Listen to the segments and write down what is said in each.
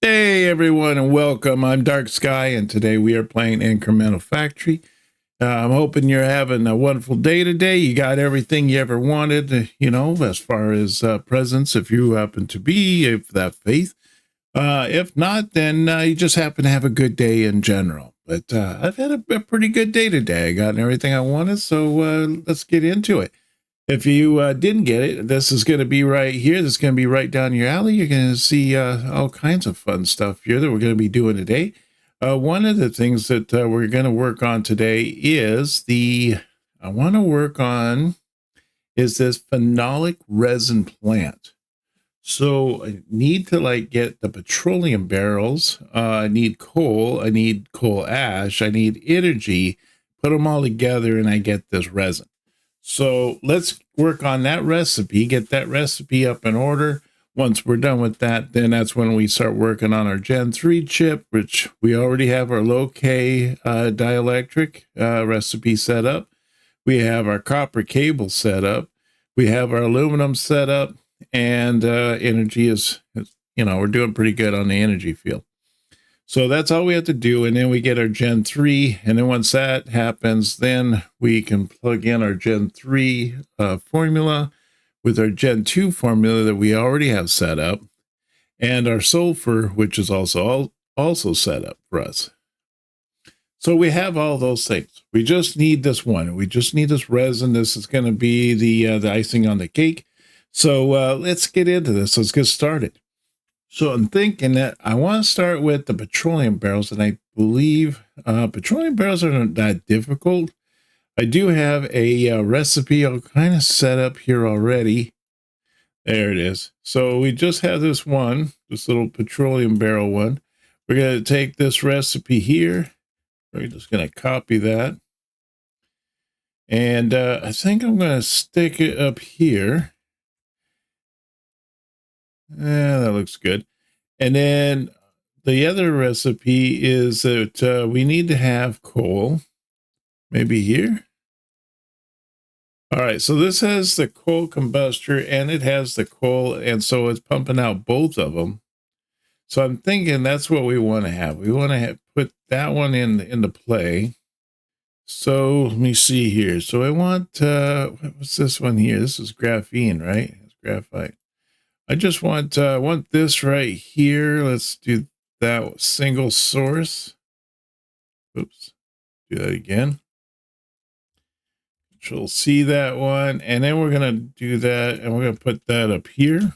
Hey everyone and welcome. I'm Dark Sky and today we are playing Incremental Factory. I'm hoping you're having a wonderful day today. You got everything you ever wanted, as far as presents, if you happen to be of that faith. If not, then you just happen to have a good day in general. But I've had a pretty good day today. I got everything I wanted, so let's get into it. If you didn't get it, this is going to be right here. This is going to be right down your alley. You're going to see all kinds of fun stuff here that we're going to be doing today. One of the things that we're going to work on today is this phenolic resin plant. So I need to get the petroleum barrels. I need coal. I need coal ash. I need energy. Put them all together and I get this resin. So let's work on that recipe, get that recipe up in order. Once we're done with that, then that's when we start working on our Gen 3 chip, which we already have our low K dielectric recipe set up. We have our copper cable set up. We have our aluminum set up, and energy is, we're doing pretty good on the energy field. So that's all we have to do. And then we get our Gen 3. And then once that happens, then we can plug in our Gen 3 formula with our Gen 2 formula that we already have set up. And our sulfur, which is also set up for us. So we have all those things. We just need this one. We just need this resin. This is going to be the icing on the cake. So let's get into this. Let's get started. So I'm thinking that I want to start with the petroleum barrels, and I believe petroleum barrels are not that difficult. I do have a recipe I'll kind of set up here already. There it is. So we just have this little petroleum barrel one. We're going to take this recipe here. We're just going to copy that. And I think I'm going to stick it up here. Yeah, that looks good. And then the other recipe is that we need to have coal, maybe here. All right, so this has the coal combustor and it has the coal, and so it's pumping out both of them. So I'm thinking that's what we want to have. We want to put that one into play. So let me see here. So I want, what's this one here? This is graphene, right? It's graphite. I just want this right here. Let's do that single source. Oops. Do that again. Control C that one. And then we're going to do that. And we're going to put that up here.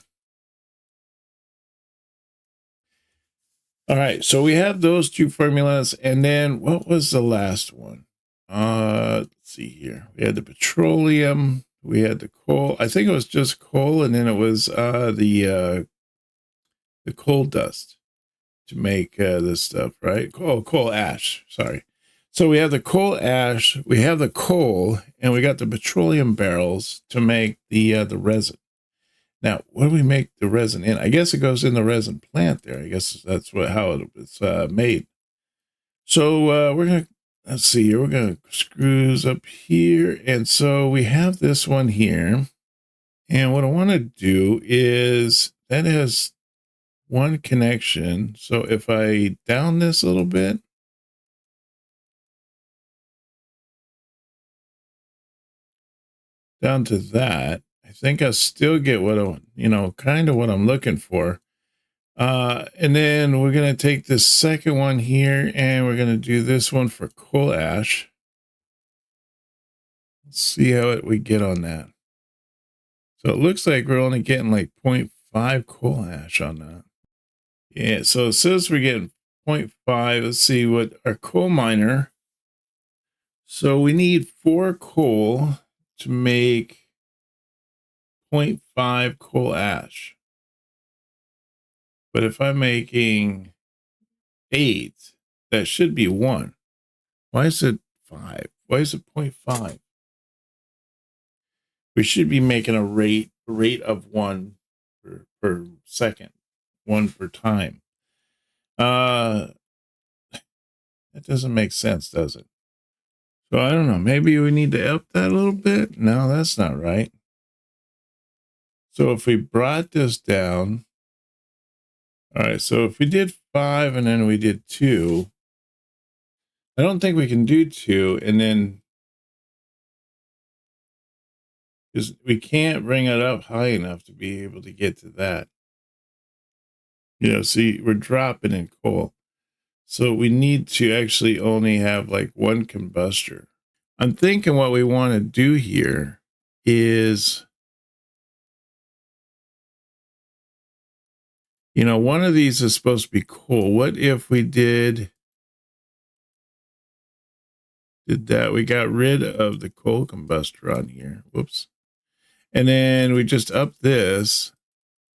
All right. So we have those two formulas. And then what was the last one? Let's see here. We had the petroleum. We had the coal. I think it was just coal. And then it was the coal dust to make this stuff, right? Coal ash, sorry. So we have the coal ash, we have the coal, and we got the petroleum barrels to make the resin. Now, what do we make the resin in? I guess it goes in the resin plant there. I guess that's how it's made. So we're going to, let's see here. We're going to screws up here. And so we have this one here. And what I want to do is that has one connection. So if I down this a little bit, down to that, I think I still get what kind of what I'm looking for. And then we're going to take this second one here and we're going to do this one for coal ash. Let's see how we get on that. So it looks like we're only getting like 0.5 coal ash on that. Yeah, so it says we're getting 0.5. Let's see what our coal miner. So we need 4 coal to make 0.5 coal ash. But if I'm making 8, that should be 1. Why is it 5? Why is it 0.5? We should be making a rate of 1 per second, 1 per time. That doesn't make sense, does it? So I don't know. Maybe we need to up that a little bit. No, that's not right. So if we brought this down All right, so if we did 5 and then we did 2, I don't think we can do 2 and then, because we can't bring it up high enough to be able to get to that. You know, see, we're dropping in coal. So we need to actually only have like one combustor. I'm thinking what we want to do here is, you know, one of these is supposed to be coal. What if we did that? We got rid of the coal combustor on here. Whoops. And then we just up this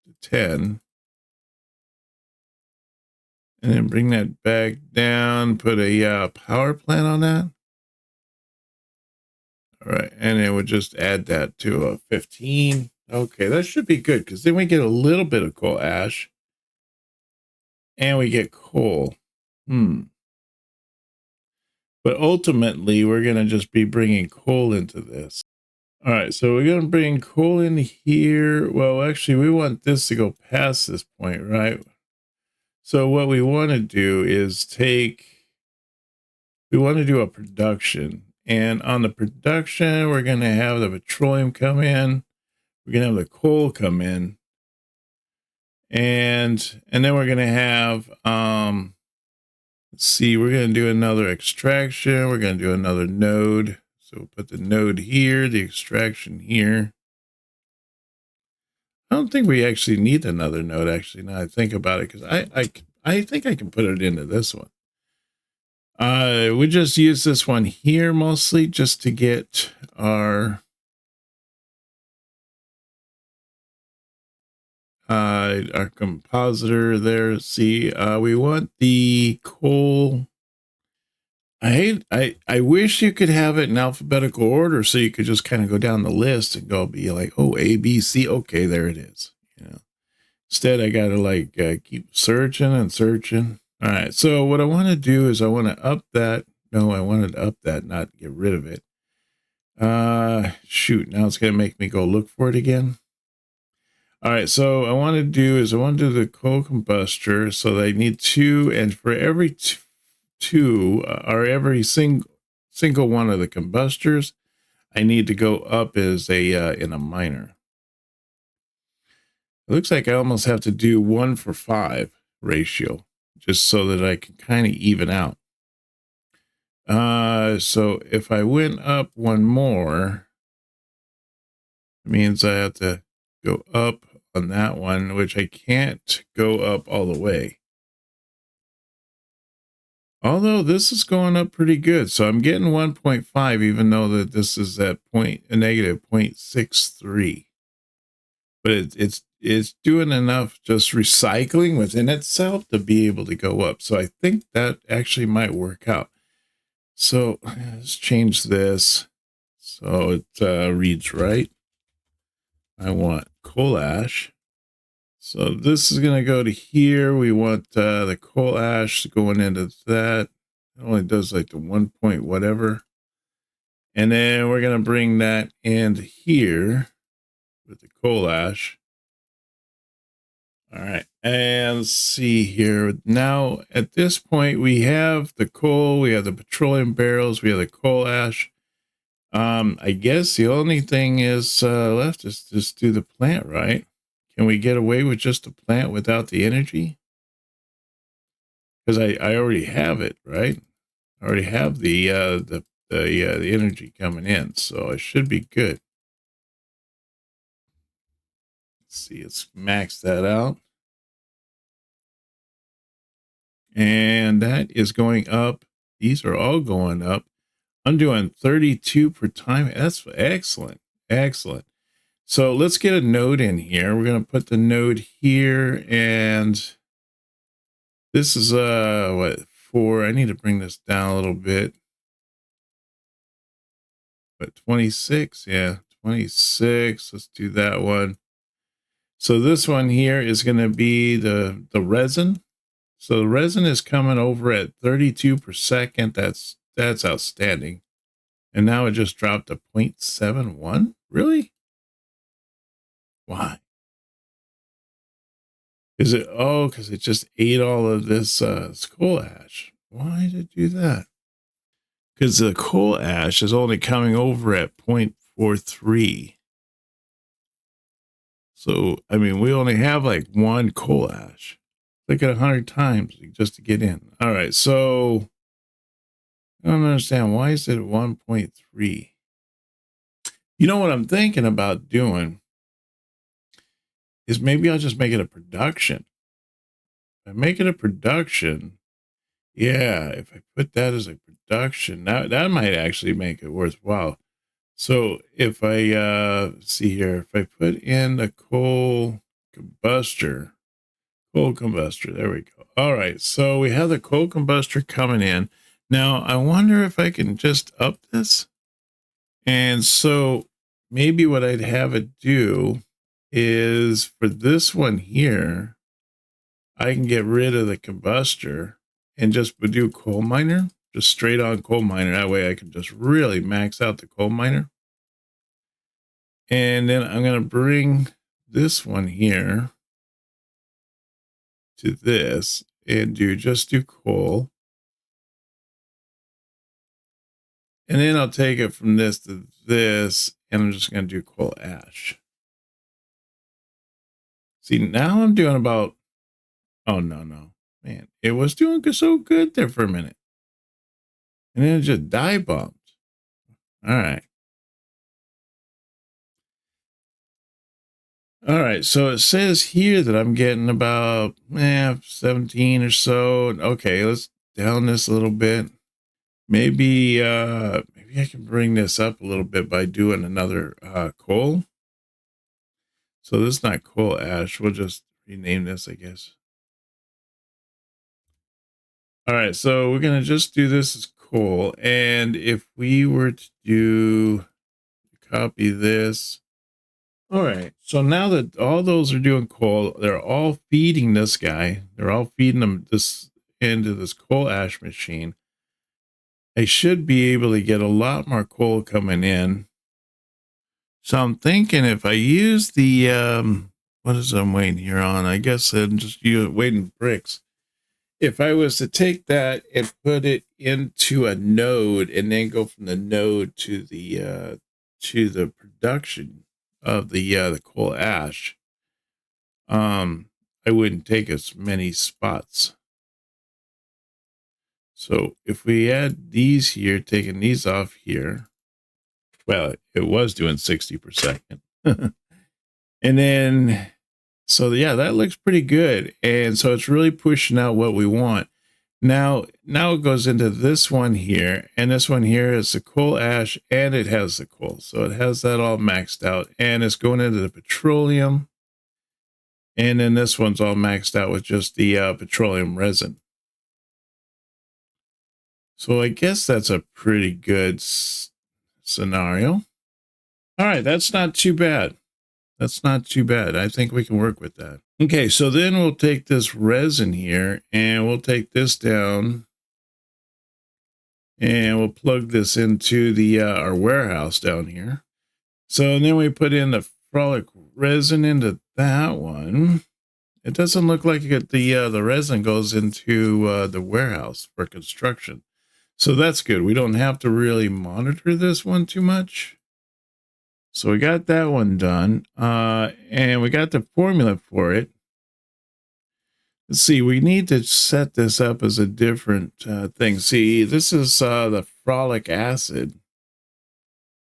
to 10. And then bring that back down, put a power plant on that. All right, and then we'll just add that to a 15. Okay, that should be good, because then we get a little bit of coal ash. And we get coal. But ultimately, we're going to just be bringing coal into this. All right, so we're going to bring coal in here. Well, actually, we want this to go past this point, right? So what we want to do is we want to do a production. And on the production, we're going to have the petroleum come in. We're going to have the coal come in. And then we're going to have, let's see, we're going to do another extraction. We're going to do another node. So we'll put the node here, the extraction here. I don't think we actually need another node, actually, now I think about it, because I think I can put it into this one. We just use this one here mostly just to get our compositor there. See, we want the coal. I wish you could have it in alphabetical order, so you could just kind of go down the list and go be like, oh, A, B, C. Okay, there it is. You know, instead I got to like keep searching and searching. All right. So what I want to do is I want to up that. No, I wanted to up that, not get rid of it. Shoot. Now it's going to make me go look for it again. All right. So I want to do the coal combustor. So they need 2, and for every 2 or every single one of the combustors, I need to go up as a in a miner. It looks like I almost have to do 1:5 ratio just so that I can kind of even out. So if I went up one more, it means I have to go up on that one, which I can't go up all the way. Although this is going up pretty good. So I'm getting 1.5, even though that this is at negative 0.63. But it's doing enough just recycling within itself to be able to go up. So I think that actually might work out. So let's change this so it reads right. I want coal ash. So this is going to go to here. We want the coal ash going into that. It only does like the 1 point whatever. And then we're going to bring that into here with the coal ash. All right. And let's see here. Now, at this point, we have the coal, we have the petroleum barrels, we have the coal ash. I guess the only thing is left is just do the plant, right? Can we get away with just the plant without the energy? Because I already have it, right? I already have the energy coming in, so it should be good. Let's see, let's max that out. And that is going up. These are all going up. I'm doing 32 per time. That's excellent. Excellent. So let's get a node in here. We're going to put the node here, and this is what, 4. I need to bring this down a little bit. But 26, yeah, 26. Let's do that one. So this one here is going to be the resin. So the resin is coming over at 32 per second. That's outstanding. And now it just dropped to 0.71. Really? Why? Is it, oh, because it just ate all of this coal ash. Why did it do that? Because the coal ash is only coming over at 0.43. So, I mean, we only have like one coal ash. Click it 100 times just to get in. All right, so I don't understand. Why is it 1.3? You know what I'm thinking about doing is maybe I'll just make it a production. If I make it a production, yeah, if I put that as a production, that might actually make it worthwhile. So if I see here, if I put in a coal combustor, there we go. All right, so we have the coal combustor coming in. Now I wonder if I can just up this. And so maybe what I'd have it do is for this one here, I can get rid of the combustor and just do coal miner, just straight on coal miner. That way I can just really max out the coal miner. And then I'm going to bring this one here to this and just do coal. And then I'll take it from this to this, and I'm just going to do coal ash. See, now I'm doing about, oh, no. Man, it was doing so good there for a minute. And then it just dive bombed. All right. All right, so it says here that I'm getting about 17 or so. Okay, let's down this a little bit. Maybe I can bring this up a little bit by doing another coal. So this is not coal ash. We'll just rename this, I guess. All right, so we're gonna just do this as coal. And if we were to copy this. All right, so now that all those are doing coal, they're all feeding this guy. They're all feeding them this into this coal ash machine. I should be able to get a lot more coal coming in. So I'm thinking if I use the, what is I'm waiting here on? I guess I'm just waiting bricks. If I was to take that and put it into a node and then go from the node to the production of the coal ash, I wouldn't take as many spots. So if we add these here, taking these off here, well, it was doing 60 per second. And then, so yeah, that looks pretty good. And so it's really pushing out what we want. Now it goes into this one here, and this one here is the coal ash, and it has the coal. So it has that all maxed out, and it's going into the petroleum. And then this one's all maxed out with just the petroleum resin. So I guess that's a pretty good scenario. All right, that's not too bad. That's not too bad. I think we can work with that. Okay, so then we'll take this resin here and we'll take this down and we'll plug this into the our warehouse down here. So then we put in the frolic resin into that one. It doesn't look like the resin goes into the warehouse for construction. So that's good. We don't have to really monitor this one too much. So we got that one done. And we got the formula for it. Let's see, we need to set this up as a different thing. See, this is the frolic acid.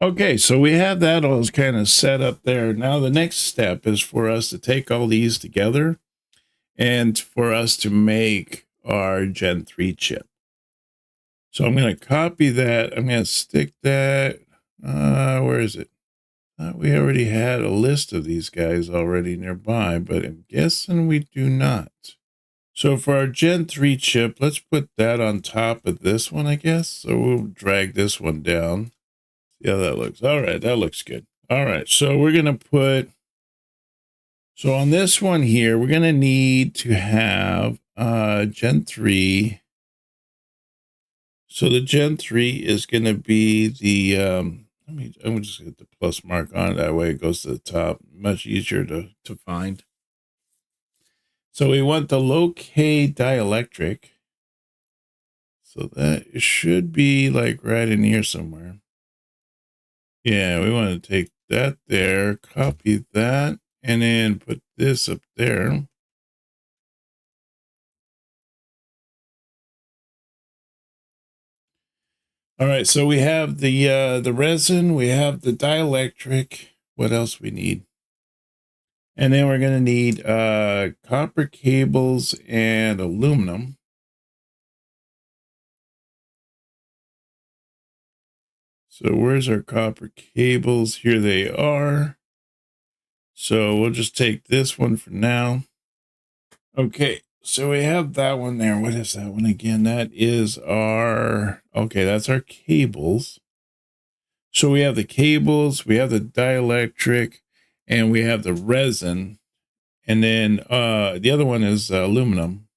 Okay, so we have that all kind of set up there. Now the next step is for us to take all these together and for us to make our Gen 3 chip. So I'm going to copy that. I'm going to stick that. Where is it? We already had a list of these guys already nearby, but I'm guessing we do not. So for our Gen 3 chip, let's put that on top of this one, I guess. So we'll drag this one down. See how that looks. All right, that looks good. All right, so we're going to put, so on this one here, we're going to need to have Gen 3. So the Gen 3 is going to be the, I'm going to just hit the plus mark on it. That way it goes to the top. Much easier to find. So we want the low K dielectric. So that should be like right in here somewhere. Yeah, we want to take that there, copy that, and then put this up there. All right, so we have the resin, we have the dielectric. What else we need? And then we're gonna need copper cables and aluminum. So where's our copper cables? Here they are. So we'll just take this one for now. Okay, so we have that one there. What is that one again? That is our, okay, that's our cables. So we have the cables, we have the dielectric, and we have the resin. And then the other one is aluminum.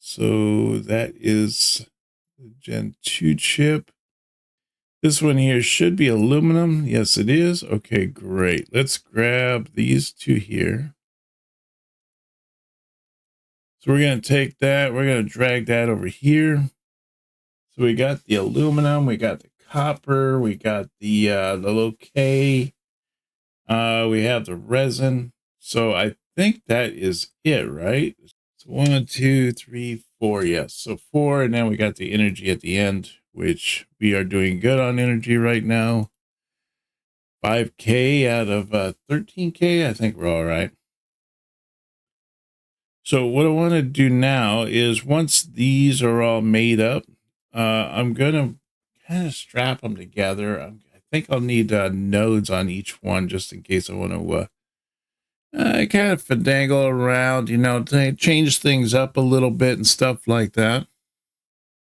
So that is the Gen 2 chip. This one here should be aluminum. Yes, it is. Okay, great. Let's grab these two here. So we're going to take that. We're going to drag that over here. So we got the aluminum. We got the copper. We got the low K. We have the resin. So I think that is it, right? So 1, 2, 3, 4. Yes. So 4. And then we got the energy at the end, which we are doing good on energy right now. 5K out of 13K. I think we're all right. So what I want to do now is once these are all made up, I'm going to kind of strap them together. I think I'll need nodes on each one just in case I want to kind of finagle around, you know, to change things up a little bit and stuff like that.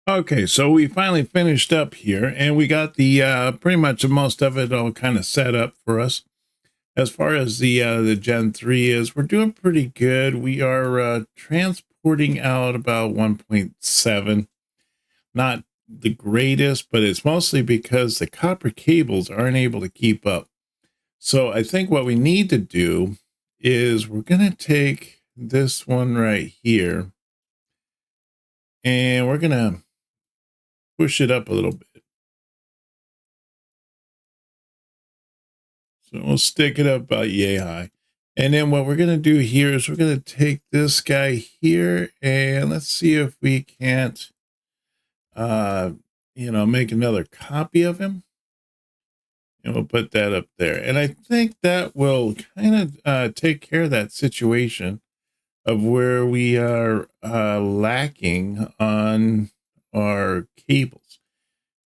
Okay, so we finally finished up here and we got the pretty much most of it all kind of set up for us. As far as the Gen 3 is, we're doing pretty good. We are transporting out about 1.7. Not the greatest, but it's mostly because the copper cables aren't able to keep up. So I think what we need to do is we're going to take this one right here and we're going to push it up a little bit. So we'll stick it up about yay high. And then what we're going to do here is we're going to take this guy here and let's see if we can't, you know, make another copy of him. And we'll put that up there. And I think that will kind of take care of that situation of where we are lacking on our cables,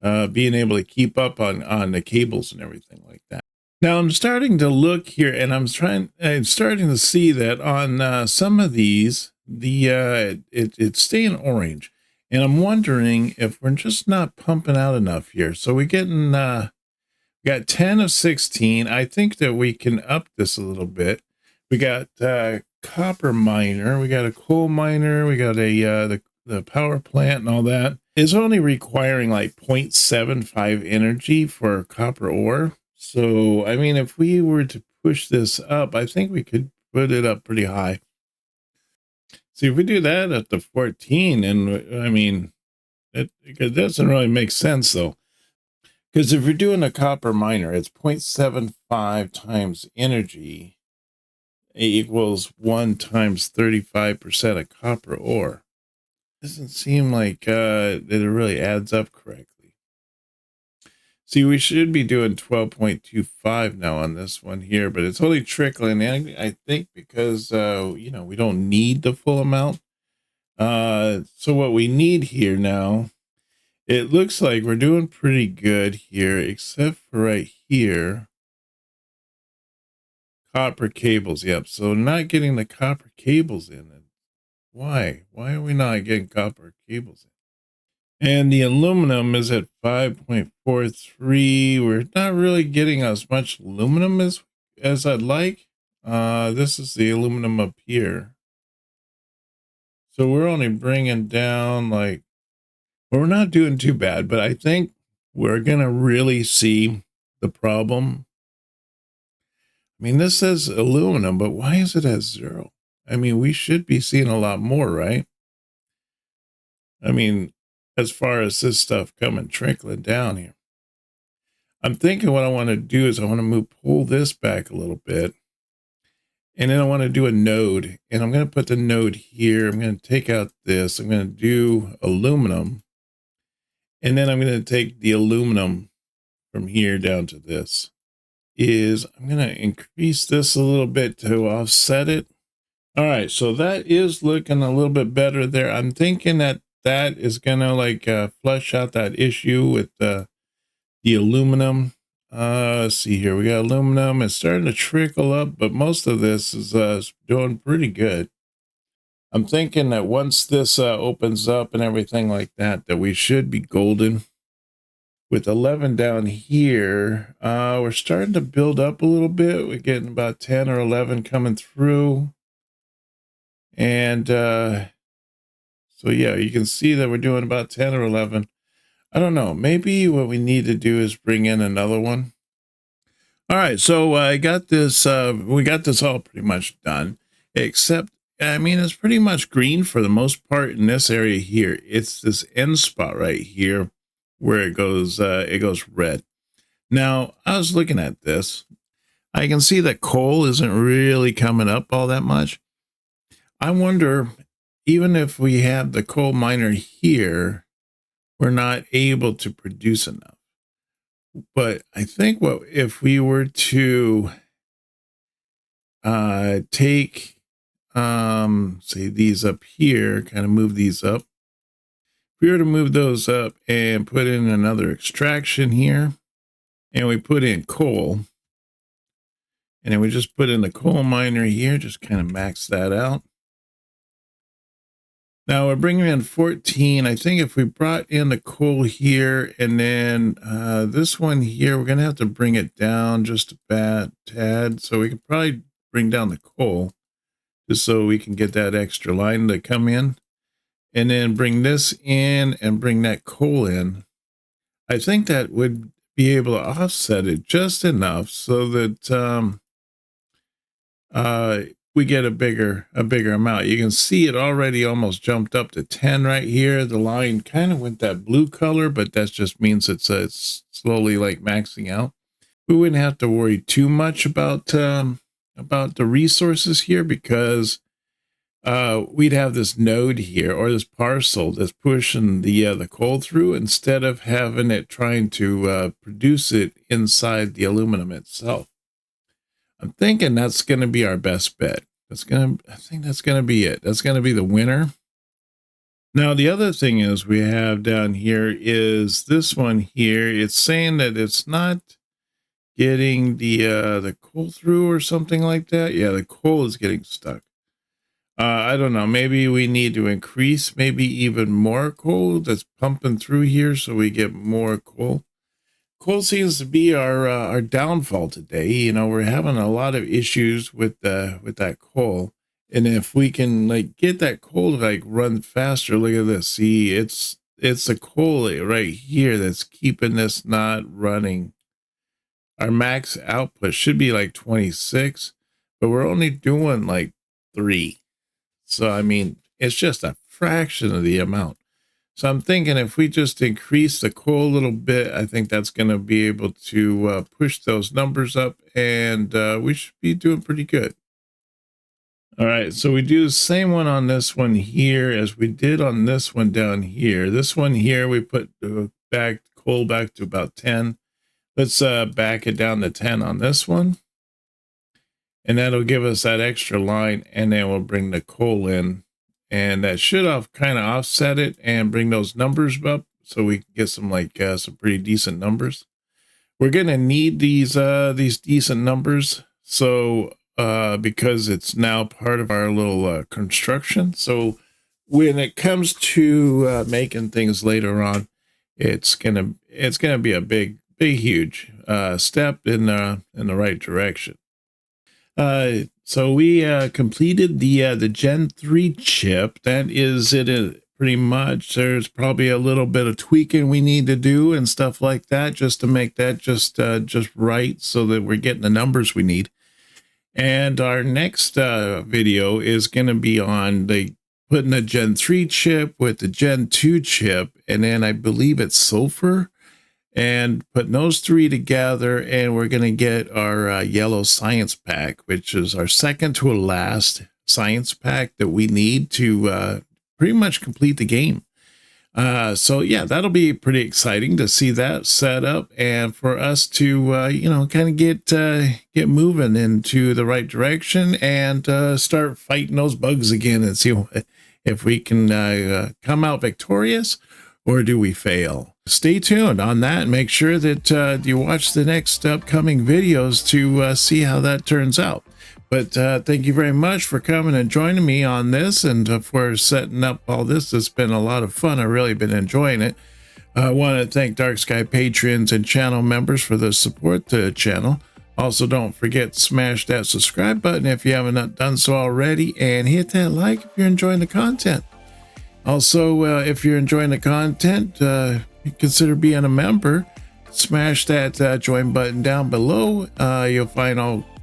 being able to keep up on the cables and everything like that. Now I'm starting to look here and I'm starting to see that on some of these, it's staying orange. And I'm wondering if we're just not pumping out enough here. So we're getting, got 10 of 16. I think that we can up this a little bit. We got copper miner, we got a coal miner, we got a the power plant and all that. It's only requiring like 0.75 energy for copper ore. So, I mean, if we were to push this up, I think we could put it up pretty high. See, if we do that at the 14, and I mean, it doesn't really make sense though. Because if you're doing a copper miner, it's 0.75 times energy equals 1 times 35% of copper ore. Doesn't seem like that it really adds up correctly. See, we should be doing 12.25 now on this one here, but it's only trickling in, I think, because, you know, we don't need the full amount. So what we need here now, it looks like we're doing pretty good here, except for right here. Copper cables, yep. So not getting the copper cables in. Why? Why are we not getting copper cables in? And the aluminum is at 5.43. We're not really getting as much aluminum as I'd like. This is the aluminum up here. So we're only bringing down like, well, we're not doing too bad, but I think we're going to really see the problem. I mean, this says aluminum, but why is it at 0? I mean, we should be seeing a lot more, right? I mean, as far as this stuff coming trickling down here. I'm thinking what I want to do is I want to pull this back a little bit. And then I want to do a node. And I'm going to put the node here. I'm going to take out this. I'm going to do aluminum. And then I'm going to take the aluminum from here down to this. I'm going to increase this a little bit to offset it. All right, so that is looking a little bit better there. I'm thinking that is going to like flush out that issue with the aluminum. Let's see here. We got aluminum. It's starting to trickle up, but most of this is doing pretty good. I'm thinking that once this opens up and everything like that, that we should be golden. With 11 down here, we're starting to build up a little bit. We're getting about 10 or 11 coming through. And so, yeah, you can see that we're doing about 10 or 11. I don't know. Maybe what we need to do is bring in another one. All right, so I got this. We got this all pretty much done, except, I mean, it's pretty much green for the most part in this area here. It's this end spot right here where it goes red. Now, I was looking at this. I can see that coal isn't really coming up all that much. I wonder, even if we have the coal miner here, we're not able to produce enough. But I think if we were to take, say these up here, kind of move these up. If we were to move those up and put in another extraction here, and we put in coal, and then we just put in the coal miner here, just kind of max that out. Now we're bringing in 14. I think if we brought in the coal here and then this one here, we're going to have to bring it down just a tad. So we could probably bring down the coal just so we can get that extra line to come in. And then bring this in and bring that coal in. I think that would be able to offset it just enough so that we get a bigger amount. You can see it already almost jumped up to 10 right here. The line kind of went that blue color, but that just means it's slowly like maxing out. We wouldn't have to worry too much about the resources here because we'd have this node here or this parcel that's pushing the coal through instead of having it trying to produce it inside the aluminum itself. I'm thinking that's going to be our best bet. I think that's going to be it. That's going to be the winner. Now, the other thing is we have down here is this one here. It's saying that it's not getting the coal through or something like that. Yeah, the coal is getting stuck. I don't know. Maybe we need to increase maybe even more coal that's pumping through here so we get more coal. Coal seems to be our downfall today. You know, we're having a lot of issues with that coal, and if we can like get that coal to like run faster, look at this. See, it's the coal right here that's keeping this not running. Our max output should be like 26, but we're only doing like 3. So I mean, it's just a fraction of the amount. So I'm thinking if we just increase the coal a little bit, I think that's going to be able to push those numbers up, and we should be doing pretty good. All right, so we do the same one on this one here as we did on this one down here. This one here, we put coal back to about 10. Let's back it down to 10 on this one. And that'll give us that extra line, and then we'll bring the coal in. And that should kind of offset it and bring those numbers up so we can get some some pretty decent numbers. We're going to need these decent numbers. So because it's now part of our little construction. So when it comes to making things later on, it's gonna be a big, huge step in the right direction. So we completed the Gen 3 chip. That is it pretty much. There's probably a little bit of tweaking we need to do and stuff like that just to make that just right so that we're getting the numbers we need. And our next video is going to be on the putting a Gen 3 chip with the Gen 2 chip, and then I believe it's sulfur, and putting those three together, and we're going to get our yellow science pack, which is our second to last science pack that we need to pretty much complete the game. So yeah, that'll be pretty exciting to see that set up, and for us to you know, kind of get moving into the right direction, and start fighting those bugs again, and see if we can come out victorious, or do we fail. Stay tuned on that, and make sure that you watch the next upcoming videos to see how that turns out. But thank you very much for coming and joining me on this, and for setting up all this. It's been a lot of fun. I've really been enjoying it. I want to thank Dark Sky patrons and channel members for the support to the channel. Also, don't forget to smash that subscribe button if you haven't done so already, and hit that like if you're enjoying the content. Also, if you're enjoying the content, consider being a member. Smash that join button down below.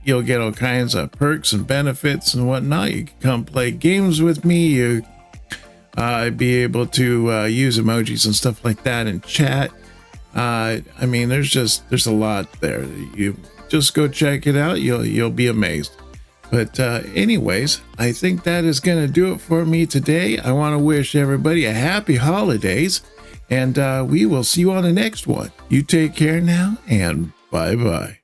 You'll get all kinds of perks and benefits and whatnot. You can come play games with me. You be able to use emojis and stuff like that in chat. I mean, there's a lot there. You just go check it out. You'll be amazed. But anyways, I think that is going to do it for me today. I want to wish everybody a happy holidays, and we will see you on the next one. You take care now, and bye-bye.